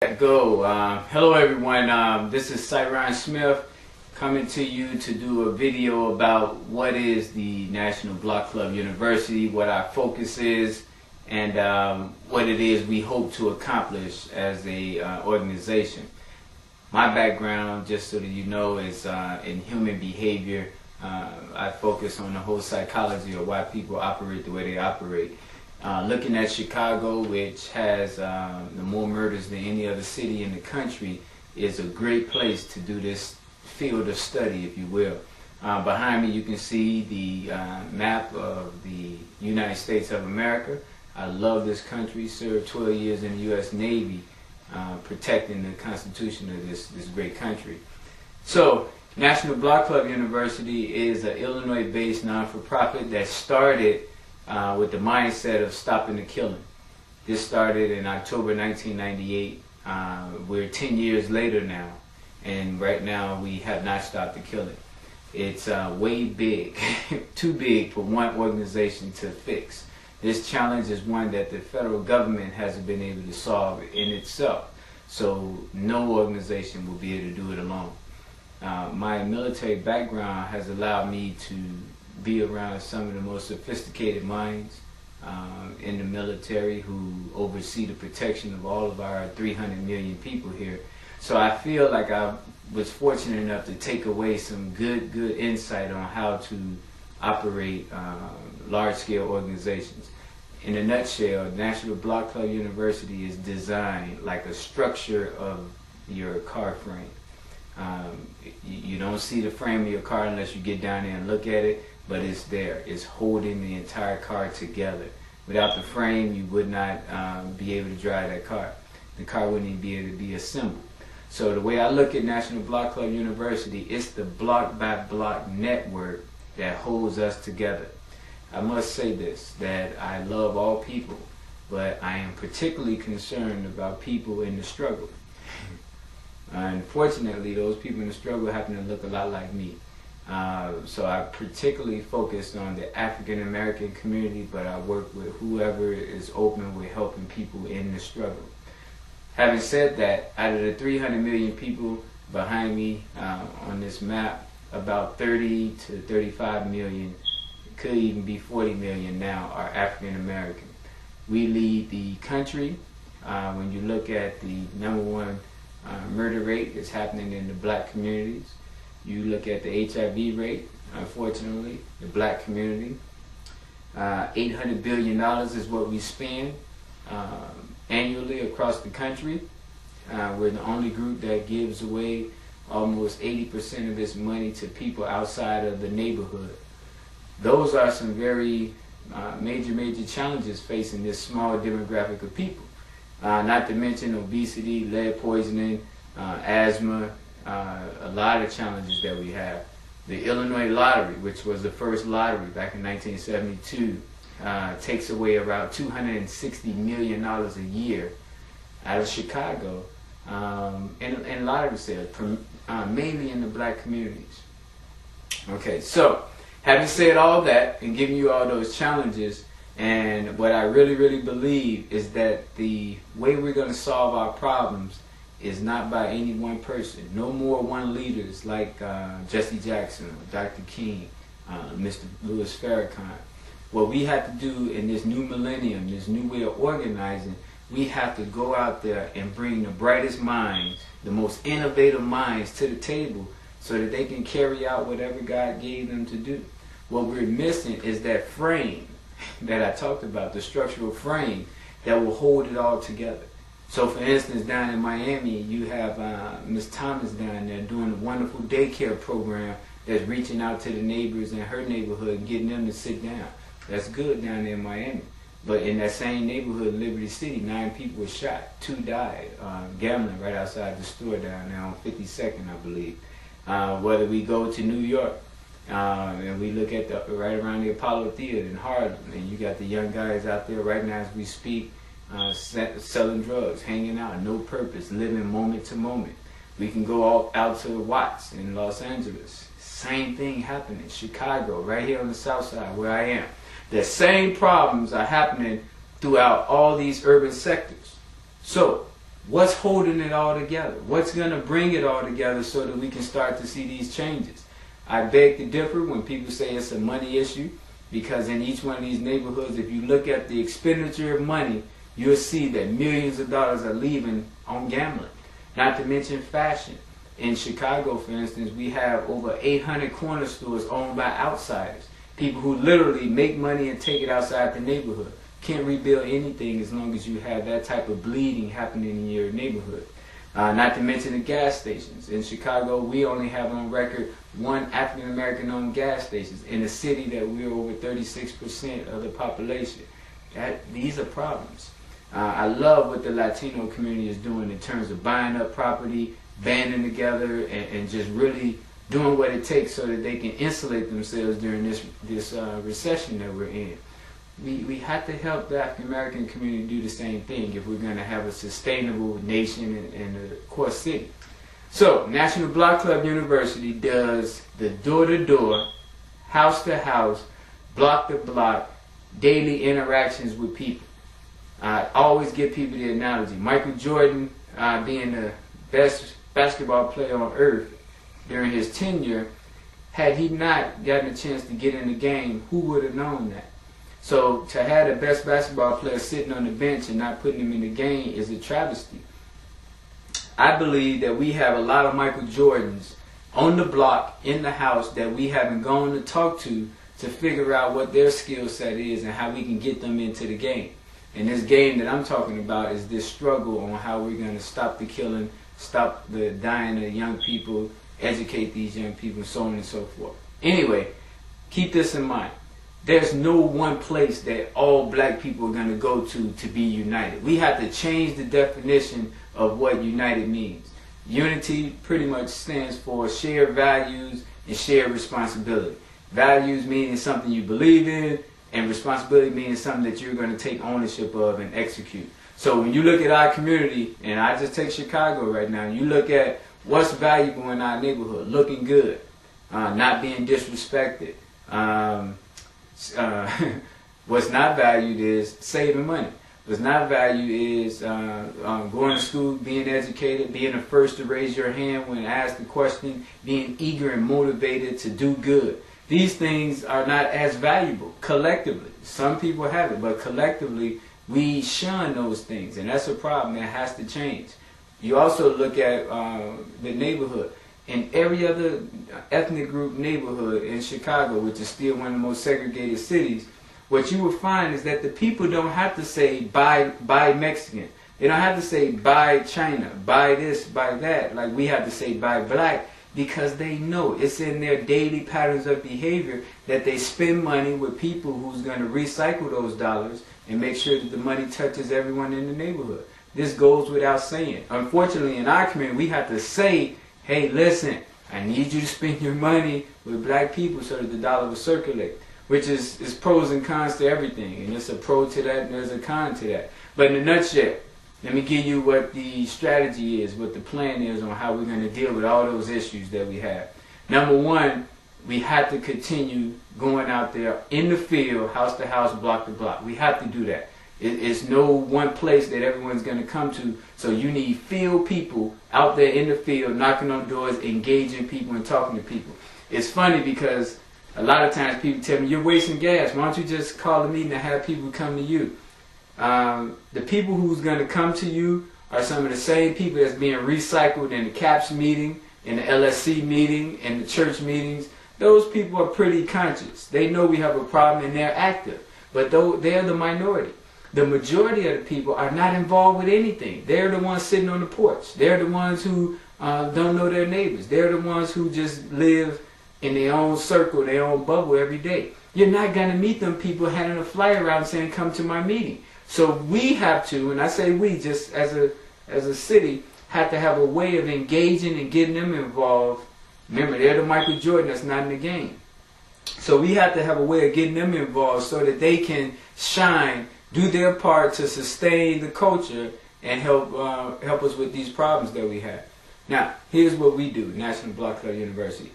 Hello everyone, this is Cyron Smith coming to you to do a video about what is the National Block Club University, what our focus is, and what it is we hope to accomplish as a organization. My background, just so that you know, is in human behavior. I focus on the whole psychology of why people operate the way they operate. Looking at Chicago, which has more murders than any other city in the country, is a great place to do this field of study, if you will. Behind me you can see the map of the United States of America. I love this country, served 12 years in the U.S. Navy, protecting the Constitution of this great country. So, National Block Club University is an Illinois-based non-for-profit that started with the mindset of stopping the killing. This started in October 1998. We're 10 years later now, and right now we have not stopped the killing. It's way big, too big for one organization to fix. This challenge is one that the federal government hasn't been able to solve in itself, so no organization will be able to do it alone. My military background has allowed me to be around some of the most sophisticated minds in the military who oversee the protection of all of our 300 million people here. So I feel like I was fortunate enough to take away some good insight on how to operate large-scale organizations. In a nutshell, National Block Club University is designed like a structure of your car frame. You don't see the frame of your car unless you get down there and look at it, but it's there. It's holding the entire car together. Without the frame, you would not be able to drive that car. The car wouldn't even be able to be assembled. So the way I look at National Block Club University, it's the block by block network that holds us together. I must say this, that I love all people, but I am particularly concerned about people in the struggle. Unfortunately, those people in the struggle happen to look a lot like me. So I particularly focused on the African American community, but I work with whoever is open with helping people in the struggle. Having said that, out of the 300 million people behind me on this map, about 30 to 35 million, could even be 40 million now, are African American. We lead the country. When you look at the #1 murder rate that's happening in the black communities, you look at the HIV rate, unfortunately, the black community. $800 billion is what we spend annually across the country. We're the only group that gives away almost 80% of this money to people outside of the neighborhood. Those are some very major challenges facing this small demographic of people. Not to mention obesity, lead poisoning, asthma, a lot of challenges that we have. The Illinois lottery, which was the first lottery back in 1972, takes away around $260 million a year out of Chicago in lottery sales, mainly in the black communities. Okay, so having said all that and giving you all those challenges, and what I really believe is that the way we're going to solve our problems is not by any one person. No more one leaders like Jesse Jackson, Dr. King, Mr. Louis Farrakhan. What we have to do in this new millennium, this new way of organizing, we have to go out there and bring the brightest minds, the most innovative minds to the table so that they can carry out whatever God gave them to do. What we're missing is that frame that I talked about, the structural frame that will hold it all together. So for instance, down in Miami, you have Ms. Thomas down there doing a wonderful daycare program that's reaching out to the neighbors in her neighborhood and getting them to sit down. That's good down there in Miami. But in that same neighborhood, Liberty City, 9 people were shot, 2 died, gambling right outside the store down there on 52nd, I believe. Whether we go to New York, and we look at right around the Apollo Theater in Harlem, and you got the young guys out there right now as we speak, selling drugs, hanging out, no purpose, living moment to moment. We can go out to Watts in Los Angeles. Same thing happening in Chicago, right here on the south side where I am. The same problems are happening throughout all these urban sectors. So What's holding it all together? What's going to bring it all together so that we can start to see these changes? I beg to differ when people say it's a money issue, because in each one of these neighborhoods, if you look at the expenditure of money, you'll see that millions of dollars are leaving on gambling. Not to mention fashion. In Chicago, for instance, we have over 800 corner stores owned by outsiders. People who literally make money and take it outside the neighborhood. Can't rebuild anything as long as you have that type of bleeding happening in your neighborhood. Not to mention the gas stations. In Chicago, we only have on record one African American owned gas station in a city that we're over 36% of the population. These are problems. I love what the Latino community is doing in terms of buying up property, banding together, and just really doing what it takes so that they can insulate themselves during this recession that we're in. We have to help the African American community do the same thing if we're going to have a sustainable nation and of course city. So, National Block Club University does the door-to-door, house-to-house, block-to-block, daily interactions with people. I always give people the analogy. Michael Jordan, being the best basketball player on earth during his tenure, had he not gotten a chance to get in the game, who would have known that? So to have the best basketball player sitting on the bench and not putting him in the game is a travesty. I believe that we have a lot of Michael Jordans on the block, in the house, that we haven't gone to talk to figure out what their skill set is and how we can get them into the game. And this game that I'm talking about is this struggle on how we're going to stop the killing, stop the dying of young people, educate these young people, so on and so forth. Anyway, keep this in mind. There's no one place that all black people are going to go to be united. We have to change the definition of what united means. Unity pretty much stands for shared values and shared responsibility. Values meaning something you believe in, and responsibility meaning something that you're going to take ownership of and execute. So when you look at our community, and I just take Chicago right now, you look at what's valuable in our neighborhood: looking good, not being disrespected. What's not valued is saving money. What's not valued is going to school, being educated, being the first to raise your hand when asked a question, being eager and motivated to do good. These things are not as valuable collectively. Some people have it, but collectively we shun those things, and that's a problem that has to change. You also look at the neighborhood. In every other ethnic group neighborhood in Chicago, which is still one of the most segregated cities, what you will find is that the people don't have to say buy Mexican. They don't have to say buy China, buy this, buy that, like we have to say buy black, because they know it's in their daily patterns of behavior that they spend money with people who's going to recycle those dollars and make sure that the money touches everyone in the neighborhood. This goes without saying. Unfortunately, in our community, we have to say, hey, listen, I need you to spend your money with black people so that the dollar will circulate, which is pros and cons to everything. And there's a pro to that and there's a con to that. But in a nutshell, let me give you what the strategy is, what the plan is on how we're going to deal with all those issues that we have. Number one, we have to continue going out there in the field, house to house, block to block. We have to do that. It's no one place that everyone's going to come to, so you need field people out there in the field, knocking on doors, engaging people and talking to people. It's funny because a lot of times people tell me, you're wasting gas, why don't you just call a meeting and have people come to you? The people who's going to come to you are some of the same people that's being recycled in the CAPS meeting, in the LSC meeting, in the church meetings. Those people are pretty conscious. They know we have a problem and they're active, but they're the minority. The majority of the people are not involved with anything. They're the ones sitting on the porch. They're the ones who don't know their neighbors. They're the ones who just live in their own circle, their own bubble every day. You're not going to meet them people handing a flyer around saying, come to my meeting. So we have to, and I say we just as a city, have to have a way of engaging and getting them involved. Remember, they're the Michael Jordan that's not in the game. So we have to have a way of getting them involved so that they can shine, do their part to sustain the culture and help us with these problems that we have. Now, here's what we do, National Block Club University.